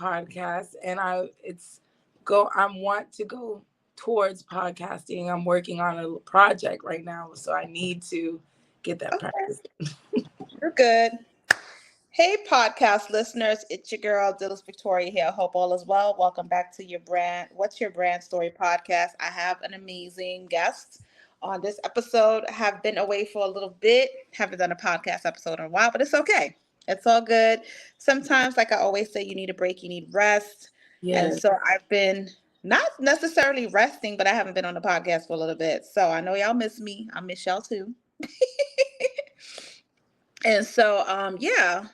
podcast, and I want to go towards podcasting. I'm working on a project right now, so I need to get that Okay, practice. you're good. Hey, podcast listeners, it's your girl, Dillis Victoria here. I hope all is well. Welcome back to your brand. What's your brand story podcast? I have an amazing guest on this episode. I have been away for a little bit, haven't done a podcast episode in a while, but it's okay. It's all good. Sometimes, like I always say, you need a break, you need rest. And Yes, so I've been not necessarily resting, but I haven't been on the podcast for a little bit. So I know y'all miss me. I miss y'all too. And so, yeah,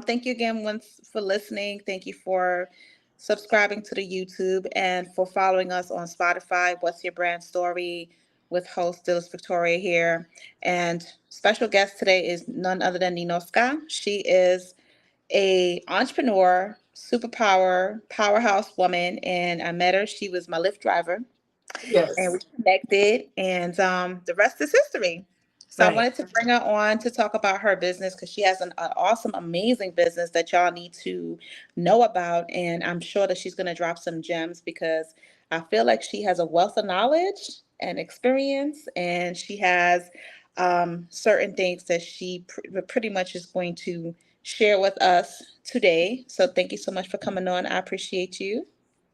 thank you again once for listening. Thank you for subscribing to the YouTube and for following us on Spotify. What's your brand story with host Dillis Victoria here. And special guest today is none other than Ninoska. She is a entrepreneur, powerhouse woman, and I met her. She was my Lyft driver and we yes, connected, and the rest is history. So I right. wanted to bring her on to talk about her business because she has an awesome, amazing business that y'all need to know about, and I'm sure that she's going to drop some gems because I feel like she has a wealth of knowledge and experience, and she has certain things that she pretty much is going to share with us today. So thank you so much for coming on. I appreciate you.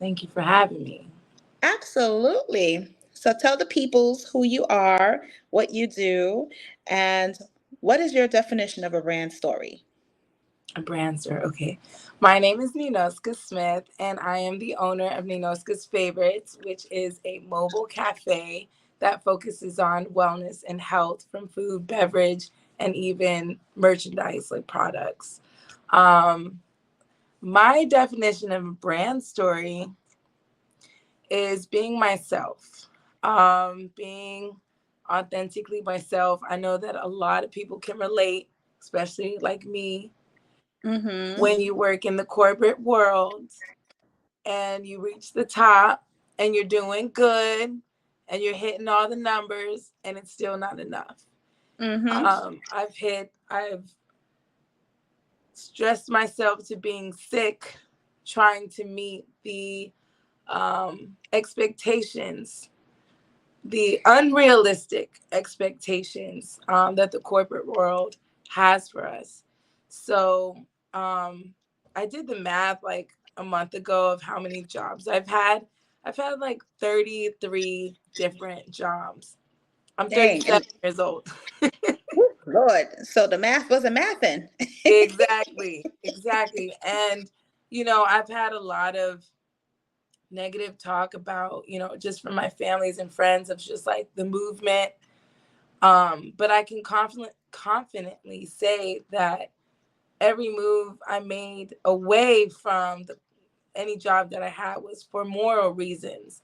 Thank you for having me. Absolutely. So tell the peoples who you are, what you do, and what is your definition of a brand story? A brand store. Okay. My name is Ninoska Smith, and I am the owner of Ninoska's Favorites, which is a mobile cafe that focuses on wellness and health from food, beverage, and even merchandise like products. Um, my definition of a brand story is being myself, being authentically myself. I know that a lot of people can relate, especially like me, Mm-hmm. when you work in the corporate world and you reach the top and you're doing good and you're hitting all the numbers and it's still not enough. Mm-hmm. I've stressed myself to being sick trying to meet the expectations, the unrealistic expectations that the corporate world has for us. So I did the math like a month ago of how many jobs I've had. I've had like 33 different jobs. I'm Dang. 37 years old. Whew, Lord. So the math wasn't mathing. Exactly, exactly. And, I've had a lot of negative talk about, just from my families and friends of just like the movement. But I can confidently say that every move I made away from any job that I had was for moral reasons.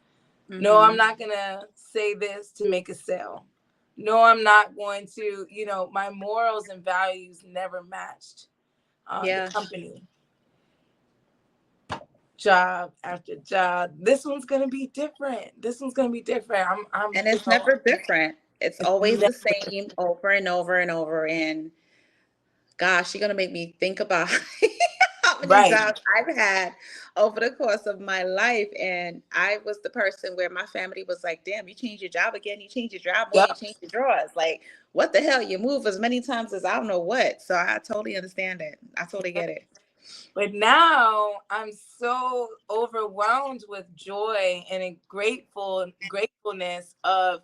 No, I'm Mm-hmm. not going to say this to make a sale. No, I'm not going to, my morals and values never matched the Yeah. company. Job after job. This one's gonna be different. This one's gonna be different. And it's never different. It's It's always never the same over and over and over. And gosh, you're gonna make me think about how many right. jobs I've had over the course of my life. And I was the person where my family was like, damn, you changed your job again, you changed your job more, you Yep. changed your drawers. Like, what the hell? You move as many times as I don't know what. So I totally understand it. I totally get it. But now I'm so overwhelmed with joy and a gratefulness of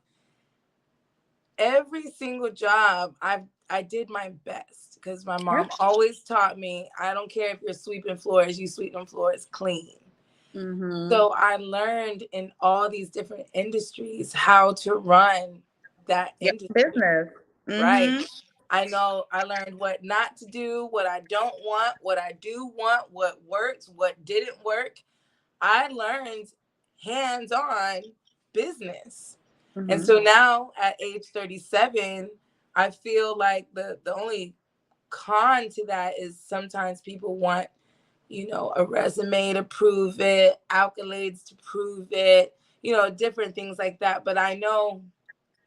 every single job. I did my best because my Yep. mom always taught me, I don't care if you're sweeping floors, you sweep them floors clean. Mm-hmm. So I learned in all these different industries how to run that Yep. industry, Business. right? Mm-hmm. I know I learned what not to do, what I don't want, what I do want, what works, what didn't work. I learned hands on business. And Mm-hmm. so now at age 37, I feel like the only con to that is sometimes people want, a resume to prove it, accolades to prove it, different things like that. But I know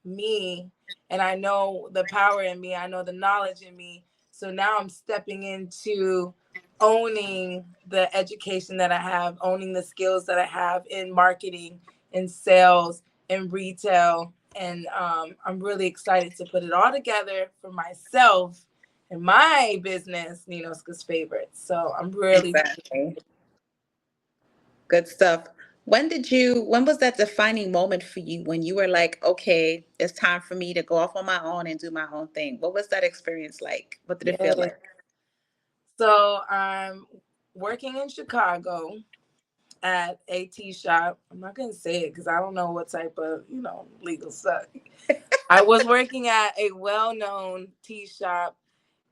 me and I know the power in me, I know the knowledge in me. So now I'm stepping into owning the education that I have, owning the skills that I have in marketing, in sales, in retail. And I'm really excited to put it all together for myself and my business, Ninoska's Favorites. So I'm really Exactly. Good stuff. When was that defining moment for you when you were like, okay, it's time for me to go off on my own and do my own thing? What was that experience like? What did it feel yeah. like? So I'm working in Chicago at a tea shop. I'm not gonna say it because I don't know what type of legal stuff. I was working at a well-known tea shop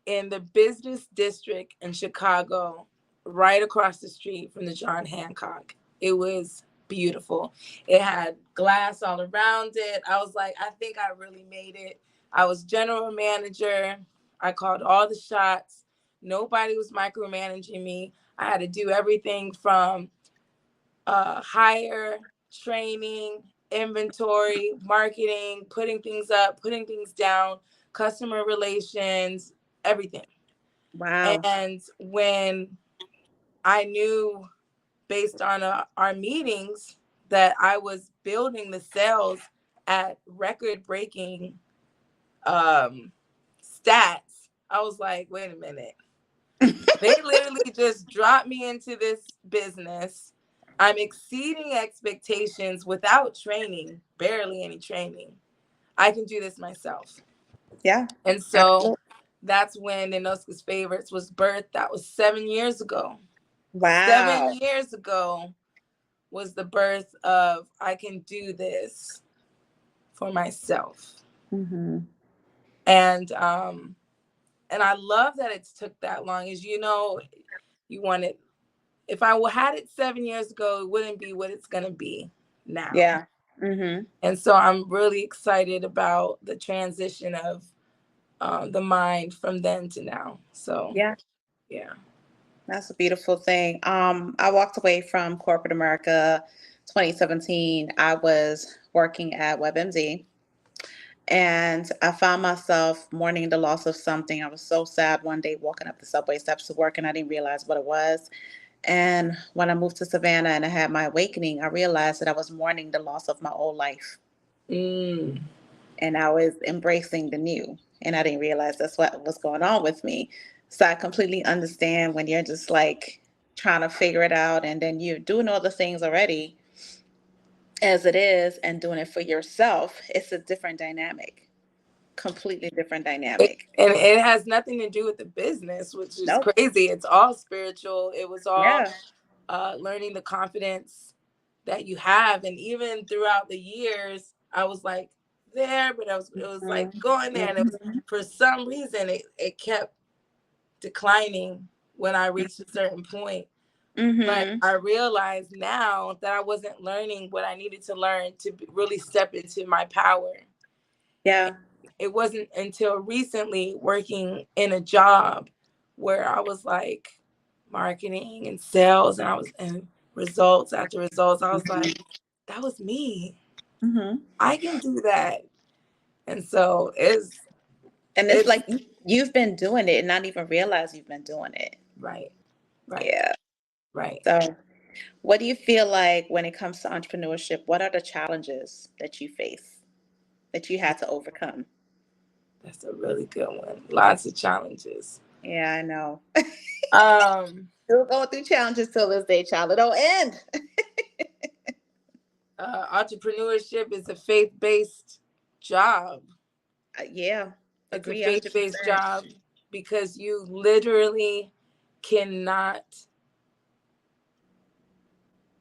in the business district in Chicago, right across the street from the John Hancock. It was beautiful. It had glass all around it. I was like, I think I really made it. I was general manager. I called all the shots. Nobody was micromanaging me. I had to do everything from hire, training, inventory, marketing, putting things up, putting things down, customer relations, everything. Wow. And when I knew based on our meetings that I was building the sales at record breaking stats, I was like, wait a minute. They literally just dropped me into this business. I'm exceeding expectations without training, barely any training. I can do this myself. Yeah. And so Absolutely. that's when Ninoska's Favorites was birthed. That was 7 years ago. Seven Wow. years ago was the birth of I can do this for myself. Hmm. And I love that it's took that long. As you want it. If I had it 7 years ago, it wouldn't be what it's gonna be now. Yeah. Hmm. And so I'm really excited about the transition of the mind from then to now. So Yeah. yeah. That's a beautiful thing. I walked away from corporate America 2017. I was working at WebMD and I found myself mourning the loss of something. I was so sad one day walking up the subway steps to work and I didn't realize what it was. And when I moved to Savannah and I had my awakening, I realized that I was mourning the loss of my old life Mm. and I was embracing the new. And I didn't realize that's what was going on with me. So I completely understand when you're just like trying to figure it out and then you're doing all the things already as it is and doing it for yourself. It's a different dynamic, completely different dynamic. And it has nothing to do with the business, which is Nope. crazy. It's all spiritual. It was all Yeah. learning the confidence that you have. And even throughout the years, I was like there, but it was like going there. And it was, Mm-hmm. for some reason, it kept declining when I reached a certain point. But Mm-hmm. I realized now that I wasn't learning what I needed to learn to really step into my power. Yeah. It wasn't until recently working in a job where I was like marketing and sales and I was in results after results. I was like, that was me. Mm-hmm. I can do that. And so And it's it's like you've been doing it and not even realize you've been doing it. right, right, Yeah. right. So, what do you feel like when it comes to entrepreneurship? What are the challenges that you face that you had to overcome? That's a really good one. Lots of challenges. Yeah, I know. Um Still going through challenges till this day, child. It don't end. Entrepreneurship is a faith-based job. Yeah, It's a agree faith-based 100%. job because you literally cannot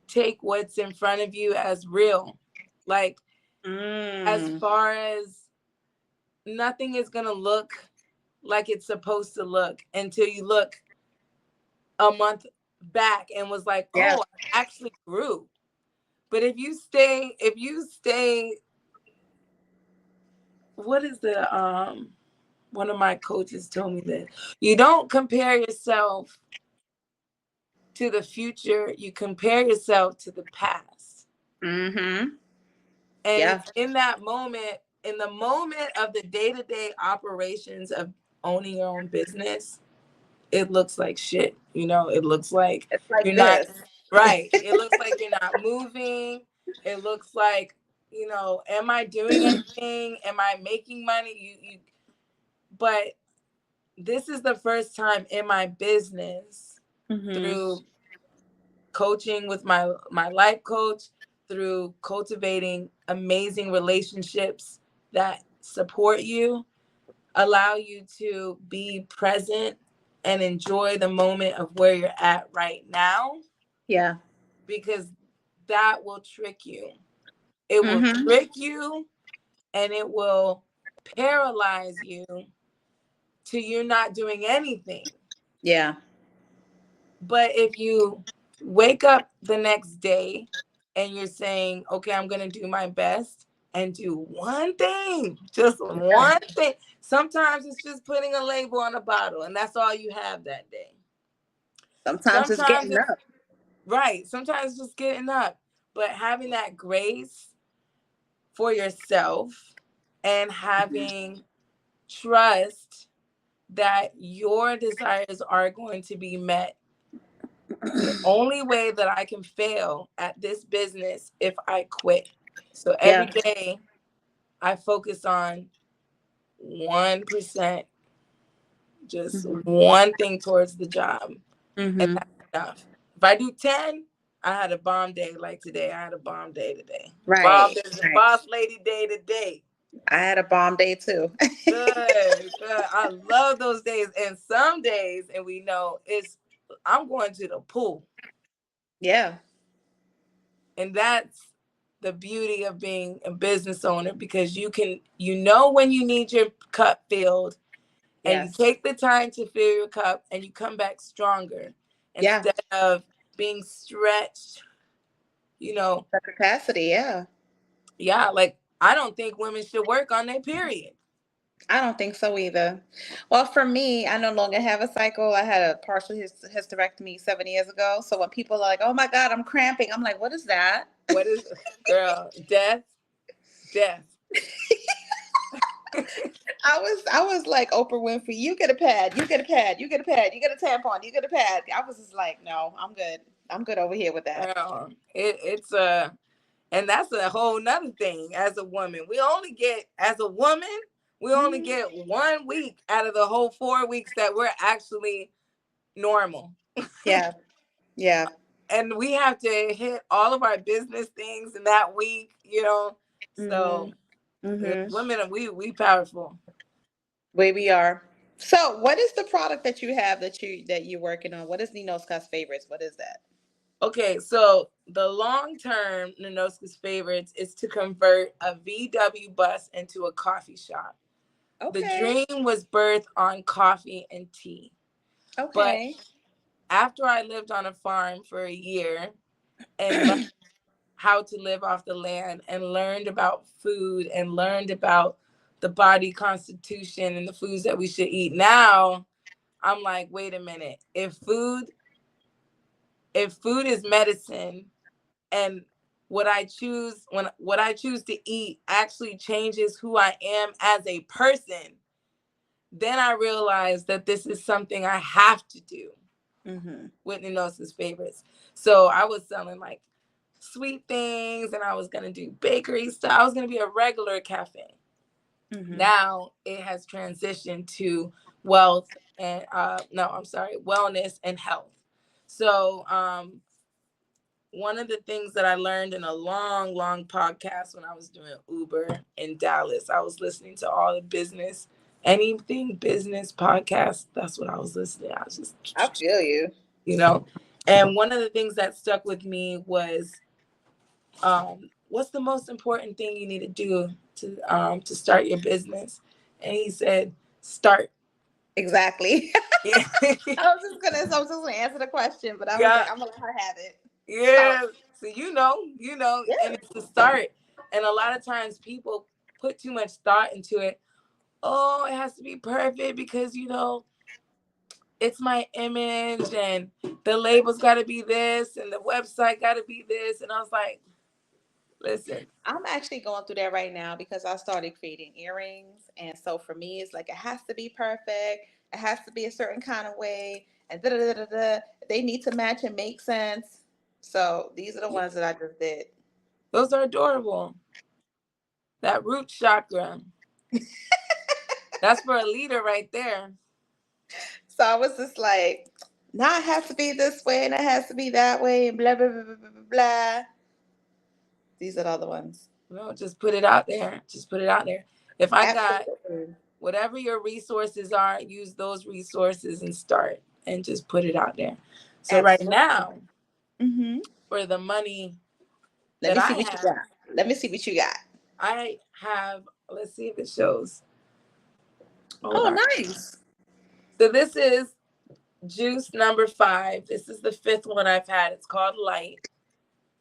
take what's in front of you as real. Like, as Mm, far as nothing is going to look like it's supposed to look until you look a month back and was like, yeah. oh, I actually grew. But if you stay, what is the, one of my coaches told me this, you don't compare yourself to the future, you compare yourself to the past. Mm-hmm. And Yeah. it's in that moment, in the moment of the day-to-day operations of owning your own business, it looks like shit. You know, it looks like It's like you're not this. right. It looks like you're not moving. It looks like, am I doing anything? Am I making money? But this is the first time in my business Mm-hmm. through coaching with my life coach, through cultivating amazing relationships that support you, allow you to be present and enjoy the moment of where you're at right now, Yeah. because that will trick you. It will Mm-hmm. trick you and it will paralyze you to you not doing anything. Yeah. But if you wake up the next day and you're saying, okay, I'm going to do my best and do one thing, just Yeah. one thing. Sometimes it's just putting a label on a bottle and that's all you have that day. Sometimes it's Sometimes getting it's up. right. Sometimes it's just getting up, but having that grace for yourself and having trust that your desires are going to be met. The only way that I can fail at this business if I quit. So every Yeah. day I focus on 1%, just Mm-hmm. one thing towards the job. And Mm-hmm. that's enough. If I do 10, I had a bomb day like today. I had a bomb day today. Bomb Right. business, Right. boss lady day today. I had a bomb day too. Good, good. I love those days. And some days, and we know I'm going to the pool. Yeah. And that's the beauty of being a business owner, because you know when you need your cup filled and you Yes. take the time to fill your cup and you come back stronger Yeah. instead of being stretched, you know. The capacity. Yeah. Yeah, like I don't think women should work on their period. I don't think so either. Well, for me, I no longer have a cycle. I had a partial hysterectomy 7 years ago. So when people are like, "Oh my God, I'm cramping," I'm like, "What is that?" What is girl, death, death. I was like Oprah Winfrey. You get a pad. You get a pad. You get a pad. You get a tampon. You get a pad. I was just like, no, I'm good. I'm good over here with that. It's a and that's a whole nother thing. As a woman, we only Mhm. get 1 week out of the whole 4 weeks that we're actually normal. Yeah. Yeah. And we have to hit all of our business things in that week, so Mhm. Mhm. women, we powerful. Where we are. So, what is the product that you have that you're working on? What is Ninoska's favorites? What is that? Okay, so the long term Ninoska's favorites is to convert a VW bus into a coffee shop. The Okay. dream was birthed on coffee and tea. But Okay. after I lived on a farm for a year and learned how to live off the land and learned about food and learned about the body constitution and the foods that we should eat, now I'm like, wait a minute. If food is medicine, and what I choose to eat actually changes who I am as a person, then I realized that this is something I have to do. Mhm. Whitney Nelson's favorites. So I was selling like sweet things and I was going to do bakery stuff. I was going to be a regular cafe. Mhm. Now it has transitioned to wealth and no, I'm sorry, wellness and health. So one of the things that I learned in a long, long podcast when I was doing Uber in Dallas, I was listening to all the business, anything business podcasts. That's what I was listening. I was I just, feel you. you know, and one of the things that stuck with me was, what's the most important thing you need to do to start your business? And he said, start. Exactly. Yeah, I was just gonna answer the question, but I was yeah, like, I'm gonna let her have it. Start. yeah. So and Yeah. it's the start. And a lot of times people put too much thought into it. Oh, it has to be perfect because it's my image and the label's got to be this and the website got to be this. And I was like, listen, I'm actually going through that right now because I started creating earrings. And so for me, it's like it has to be perfect. It has to be a certain kind of way, and da da da da da. They need to match and make sense. So these are the Yeah, ones that I just did. those are adorable. That root chakra, that's for a leader right there. So I was just like, now it has to be this way and it has to be that way and blah blah blah blah blah blah. These are the other ones. No, just put it out there. Just put it out there. If I got Absolutely. whatever your resources are, use those resources and start and just put it out there. So right Absolutely. now, Mm-hmm. for the money Let that me I see what you have, got. Let me see what you got. I have, let's see if it shows. Hold Oh, on. nice. So this is juice number 5. This is the 5th one I've had. It's called Light.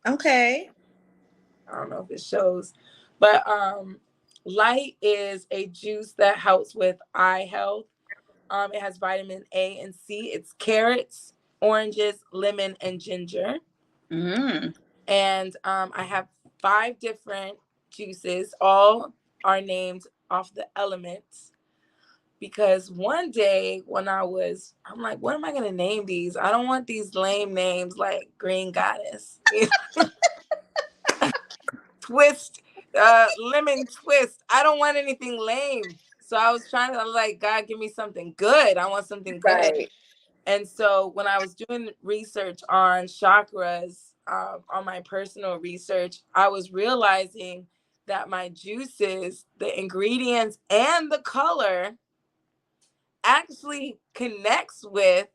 Okay. I don't know if it shows, but Light is a juice that helps with eye health. It has vitamin A and C. It's carrots, oranges, lemon, and ginger. Mm. And I have 5 different juices. All are named off the elements because one day when I'm like, what am I gonna name these? I don't want these lame names like Green Goddess, Twist, Lemon Twist. I don't want anything lame. So I was trying to like, God, give me something good. I want something good. Right. And so when I was doing research on chakras, on my personal research, I was realizing that my juices, the ingredients, and the color actually connects with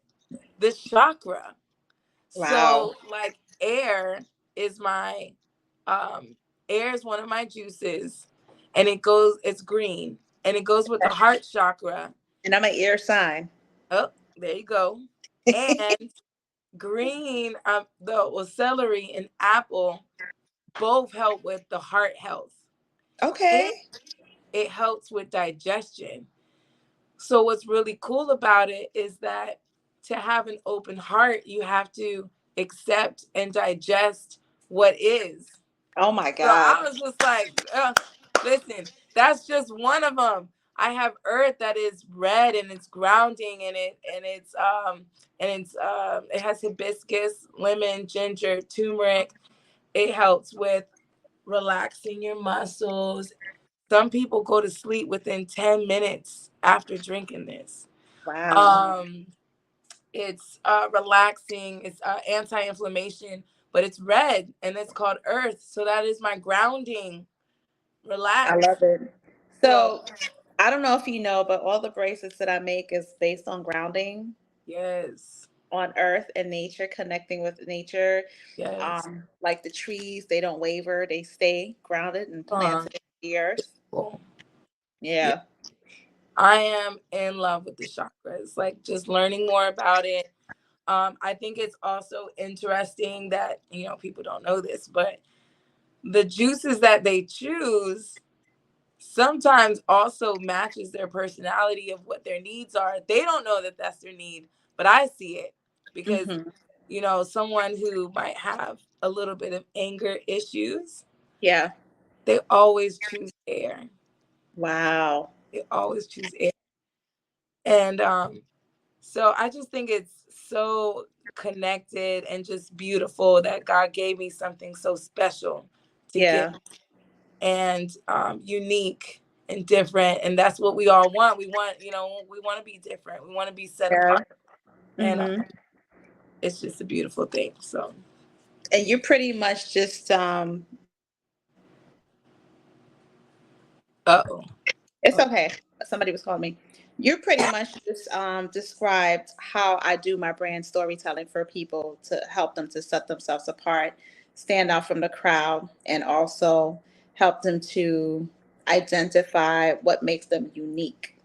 the chakra. Wow. So like is my um air is one of my juices, and it's green, and it goes with the heart chakra. And I'm an ear sign. Oh, there you go. And green, the celery and apple both help with the heart health, and Okay. it helps with digestion. So what's really cool about it is that to have an open heart, you have to accept and digest what is. Oh my So God. I was just like, listen, that's just one of them. I have earth that is red and it's grounding, and it has hibiscus, lemon, ginger, turmeric. It helps with relaxing your muscles. Some people go to sleep within 10 minutes after drinking this. Wow. Um, it's relaxing, it's anti-inflammation, but it's red and it's called earth. So that is my grounding. I Relax. love it. So So I don't know if you know, but all the bracelets that I make is based on grounding yes, on earth and nature, connecting with nature. yes. Like the trees, they don't waver, they stay grounded and Uh, planted in the earth. cool. Yeah. Yeah. I am in love with the chakras, like just learning more about it. I think it's also interesting that, people don't know this, but the juices that they choose sometimes also matches their personality of what their needs are. They don't know that that's their need, but I see it because, Hmm. someone who might have a little bit of anger issues, Yeah. they always choose air. Wow. They always choose air. And so I just think it's so connected and just beautiful that God gave me something so special to give, Yeah. and unique and different. And that's what we all want. We want to be different. We want to be set Yeah. apart. And Hmm. it's just a beautiful thing. So, And you're pretty much just uh-oh. it's Oh, okay. Somebody was calling me. You pretty much just described how I do my brand storytelling for people to help them to set themselves apart, stand out from the crowd, and also help them to identify what makes them unique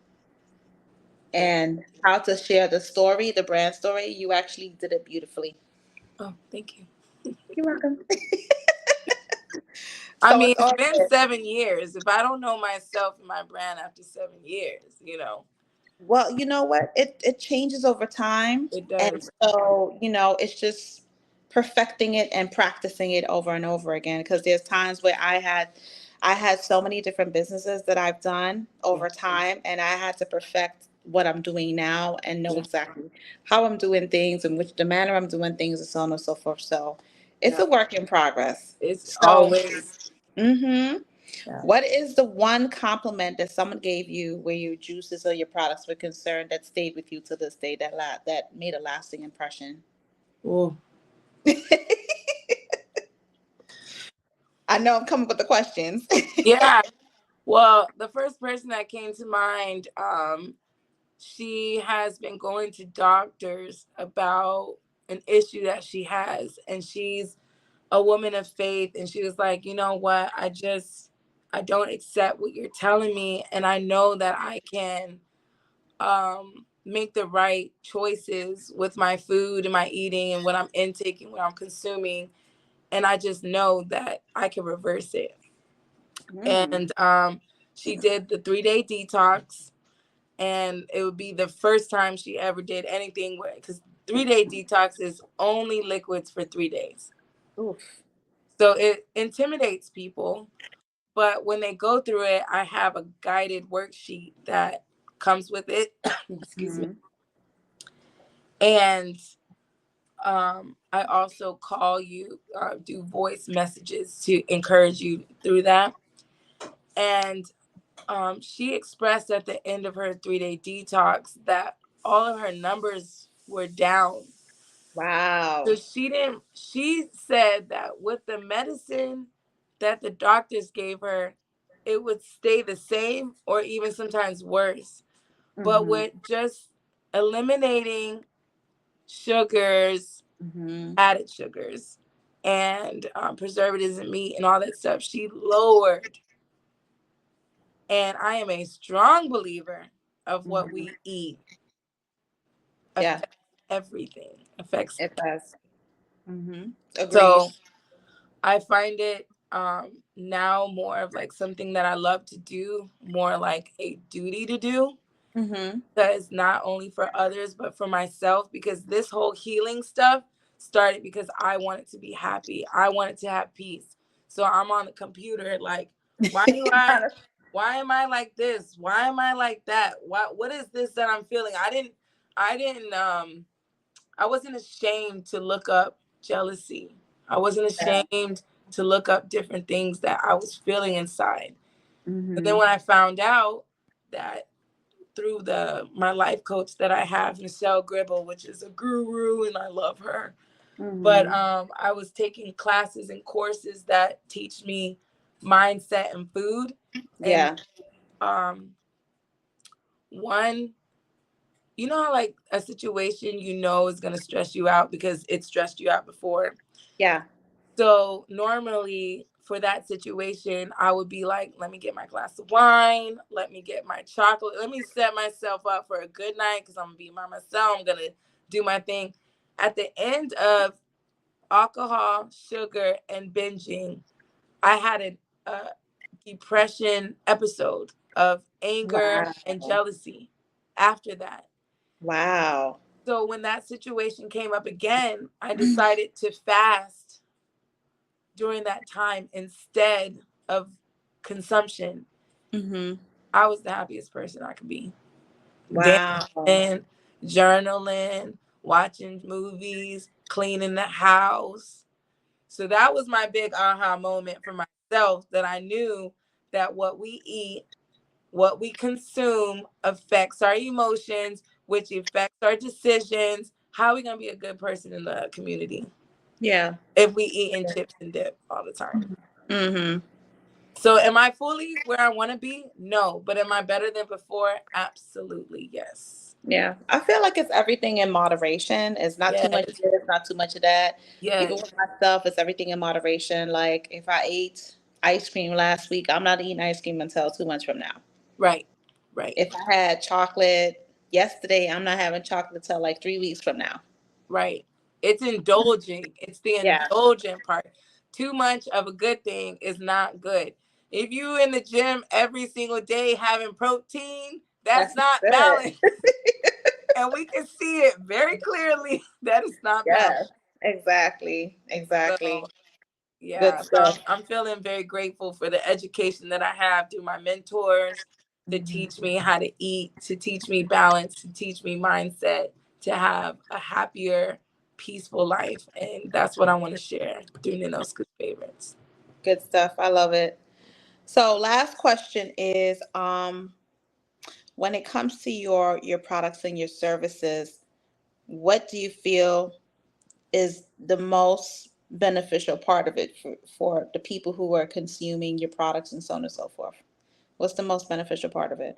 yeah. and how to share the story, the brand story. You actually did it beautifully. Oh, thank you. You're welcome. I So mean, it's it's all been good. 7 years. If I don't know myself and my brand after 7 years, Well, you know what? It changes over time. it And does. so, it's just perfecting it and practicing it over and over again. Because there's times where I had so many different businesses that I've done Yeah. over time and I had to perfect what I'm doing now and know Yeah. exactly how I'm doing things and which the manner I'm doing things and so on and so forth. So it's Yeah. a work in progress. It's So, always. mm-hmm. Yeah. What is the one compliment that someone gave you where your juices or your products were concerned that stayed with you to this day that made a lasting impression? Ooh. I know I'm coming with the questions. Yeah. Well, the first person that came to mind, she has been going to doctors about an issue that she has, and she's a woman of faith. And she was like, you know what? I don't accept what you're telling me, and I know that I can make the right choices with my food and my eating and what I'm intaking, what I'm consuming, and I just know that I can reverse it. Mm. And she did the 3-day detox, and it would be the first time she ever did anything with, because 3-day detox is only liquids for 3 days. Oof. So it intimidates people, but when they go through it, I have a guided worksheet that comes with it. Excuse me. Mm-hmm. And I also call you, do voice messages to encourage you through that. And she expressed at the end of her 3-day detox that all of her numbers were down. So Wow. she said that with the medicine that the doctors gave her, it would stay the same or even sometimes worse. But Mm-hmm. with just eliminating sugars, Mm-hmm. added sugars, and preservatives and meat and all that stuff, she lowered. And I am a strong believer of what Mm-hmm. we eat Yeah, affects everything, affects. it does. Mm-hmm. Agreed. So I find it now more of like something that I love to do, more like a duty to do, Mm-hmm. because not only for others but for myself, because this whole healing stuff started because I wanted to be happy. I wanted to have peace. So I'm on the computer like, why do I why am I like this? Why am I like that? What is this that I'm feeling? I didn't I wasn't ashamed to look up jealousy. I wasn't Yeah. ashamed to look up different things that I was feeling inside. And then Mm-hmm. when I found out that through the my life coach that I have, Michelle Gribble, which is a guru and I love her. But Mm-hmm. I was taking classes and courses that teach me mindset and food. And Yeah. um, one, you know how like a situation is gonna stress you out because it stressed you out before. Yeah. So normally for that situation, I would be like, let me get my glass of wine, let me get my chocolate, let me set myself up for a good night because I'm gonna be by myself. I'm gonna do my thing. At the end of alcohol, sugar, and binging, I had a depression episode of anger Wow. and jealousy after that. Wow. So when that situation came up again, I decided to fast during that time instead of consumption. Mm-hmm. I was the happiest person I could be. Wow. Dancing, journaling, watching movies, cleaning the house. So that was my big aha moment for myself, that I knew that what we eat, what we consume affects our emotions, which affects our decisions. How are we going to be a good person in the community Yeah. if we eat in chips and dip all the time? Mm-hmm. So am I fully where I want to be? No. But am I better than before? Absolutely. Yes. Yeah. I feel like it's everything in moderation. It's not too much of Yes. this, not too much of that. Even Yes. with myself, it's everything in moderation. Like if I ate ice cream last week, I'm not eating ice cream until 2 months from now. Right. Right. If I had chocolate yesterday, I'm not having chocolate till like 3 weeks from now. Right. It's indulging. It's the Yeah. indulgent part. Too much of a good thing is not good. If you in the gym every single day having protein, that's That's not good. balanced. And we can see it very clearly that it's not balanced. Yes. Exactly. Exactly. So yeah, Good so I'm, stuff. I'm feeling very grateful for the education that I have through my mentors, to Mhm. teach me how to eat, to teach me balance, to teach me mindset, to have a happier, peaceful life. And that's what I want to share through Ninoska's Favorites. Good stuff. I love it. So, last question is, when it comes to your products and your services, what do you feel is the most beneficial part of it for the people who are consuming your products and so on and so forth? What's the most beneficial part of it?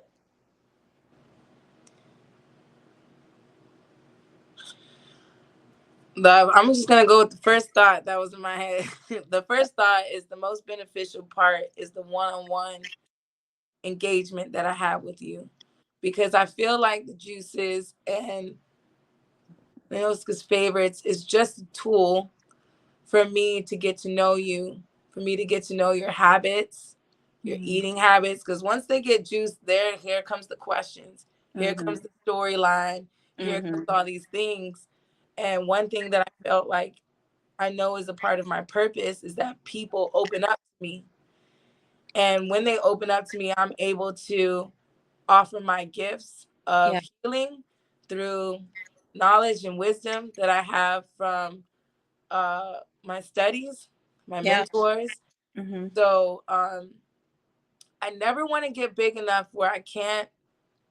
I'm just gonna go with the first thought that was in my head. The first thought is the most beneficial part is the one-on-one engagement that I have with you, because I feel like the juices and Ninoska's Favorites is just a tool for me to get to know you, for me to get to know your habits, your Mm-hmm. eating habits. Because once they get juiced, there, here comes the questions. Here Mm-hmm. comes the storyline. Here comes Mm-hmm. all these things. And one thing that I felt like I know is a part of my purpose is that people open up to me. And when they open up to me, I'm able to offer my gifts of Yeah. healing through knowledge and wisdom that I have from my studies, my Yeah. mentors. Mm-hmm. So I never want to get big enough where I can't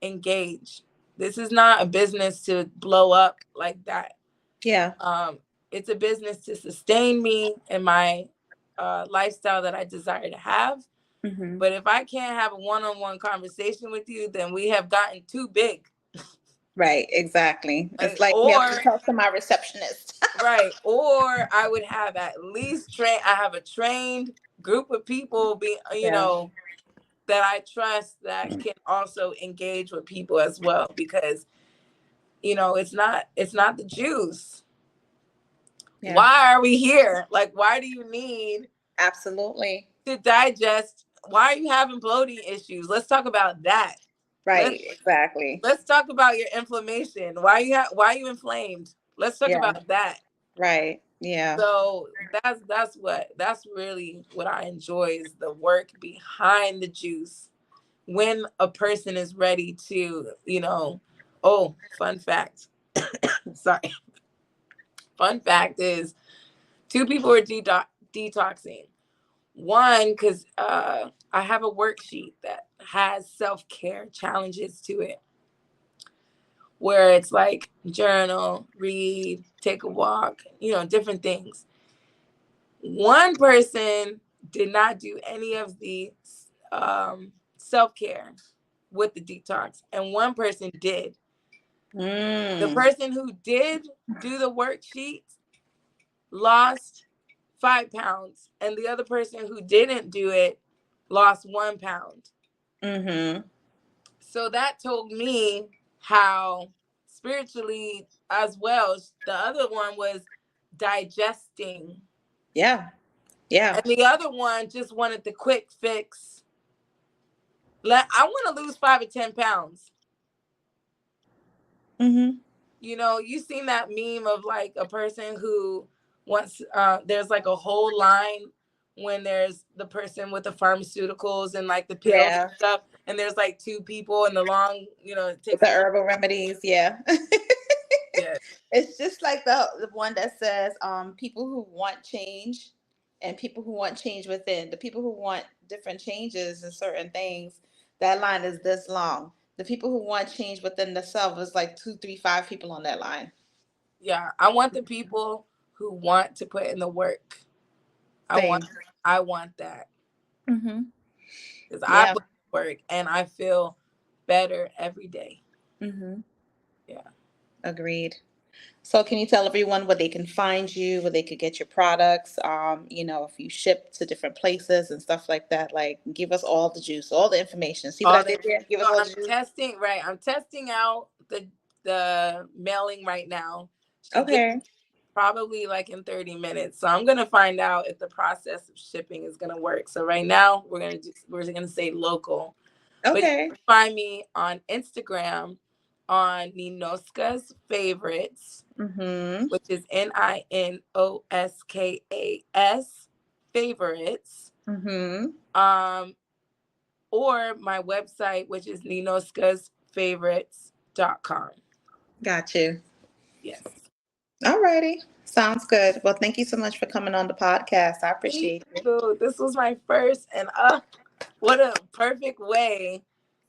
engage. This is not a business to blow up like that. Yeah. Um, it's a business to sustain me and my lifestyle that I desire to have. Mm-hmm. But if I can't have a one-on-one conversation with you, then we have gotten too big. Right. Exactly. It's Like, like me have to or talk to my receptionist. right, or I would have at least I have a trained group of people be Yeah. that I trust that can also engage with people as well, because it's not the juice. Yeah. Why are we here? Like, why do you need Absolutely. to digest? Why are you having bloating issues? Let's talk about that. Let's Right. Exactly. let's talk about your inflammation. Why are you inflamed? Let's talk Yeah. about that. Right. Yeah. So that's really what I enjoy, is the work behind the juice. When a person is ready to, oh, fun fact. Sorry. Fun fact is two people are detoxing. One, because I have a worksheet that has self-care challenges to it, where it's like journal, read, take a walk, different things. One person did not do any of the self-care with the detox, and one person did. The Mm. person who did do the worksheet lost 5 pounds, and the other person who didn't do it lost 1 pound. Mm-hmm. So that told me how spiritually as well, the other one was digesting, Yeah. Yeah. and the other one just wanted the quick fix. I want to lose 5 or 10 pounds. Mm-hmm. You seen that meme of like a person who wants, there's like a whole line when there's the person with the pharmaceuticals and like the pills and Yeah. stuff, and there's like two people in the long, it With takes the a long. herbal remedies. Yeah. Yeah. It's just like the one that says people who want change and people who want change within. The people who want different changes in certain things, that line is this long. The people who want change within themselves is like two, three, five people on that line. Yeah, I want the people who want to put in the work. I want Same. I want that, Mm-hmm. because I Yeah. put in the work and I feel better every day. Mm-hmm. Yeah. Agreed. So can you tell everyone where they can find you, where they could get your products? If you ship to different places and stuff like that, like give us all the juice, all the information. See what I All the did there? Give us so all I'm the juice. testing, right. I'm testing out the mailing right now. Should get Okay. probably like in 30 minutes. So I'm gonna find out if the process of shipping is gonna work. So right now we're gonna say local. But you Okay. can find me on Instagram on Ninoska's Favorites, Mm-hmm. which is Ninoskas Favorites. Mm-hmm. Um, or my website, which is ninoskasfavorites.com. Got you. Yes. Alrighty. Sounds good. Well, thank you so much for coming on the podcast. I Thank appreciate you. you. This was my first, and what a perfect way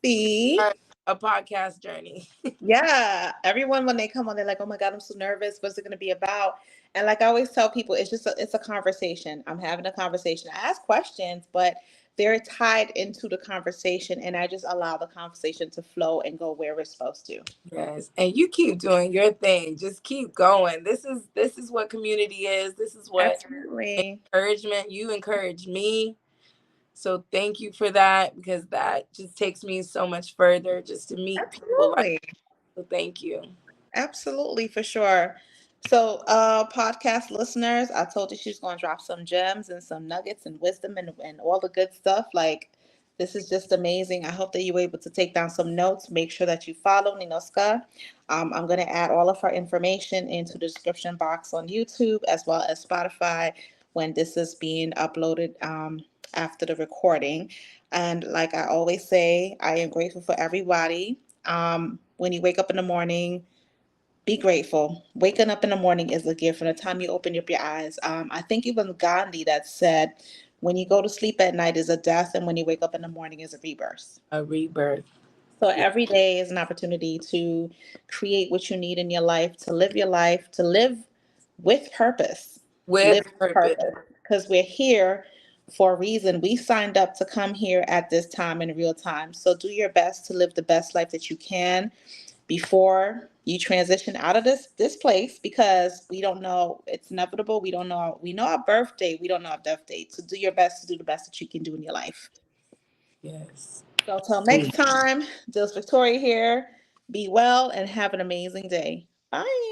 to See? start a podcast journey. Yeah. Everyone when they come on, they're like, "Oh my God, I'm so nervous. What's it gonna be about?" And like I always tell people, it's a conversation. I'm having a conversation. I ask questions, but they're tied into the conversation and I just allow the conversation to flow and go where it's supposed to. Yes, and you keep doing your thing. Just keep going. This is what community is. This is what Absolutely. encouragement. You encourage me. So thank you for that, because that just takes me so much further just to meet people like Absolutely. you. So thank you. Absolutely, for sure. So, podcast listeners, I told you she's going to drop some gems and some nuggets and wisdom and all the good stuff. Like, this is just amazing. I hope that you were able to take down some notes. Make sure that you follow Ninoska. I'm going to add all of her information into the description box on YouTube as well as Spotify when this is being uploaded after the recording. And like I always say, I am grateful for everybody. When you wake up in the morning, be grateful. Waking up in the morning is a gift from the time you open up your eyes. I think even Gandhi that said, when you go to sleep at night is a death, and when you wake up in the morning is a rebirth. A rebirth. So Yeah. every day is an opportunity to create what you need in your life, to live your life, to live with purpose. Live With with purpose. purpose. Because we're here for a reason. We signed up to come here at this time in real time. So do your best to live the best life that you can before you transition out of this place, because we don't know, it's inevitable. We know our birthday, we don't know our death date. So do your best to do the best that you can do in your life. Yes. So till next time, Jill's Victoria here. Be well and have an amazing day. Bye.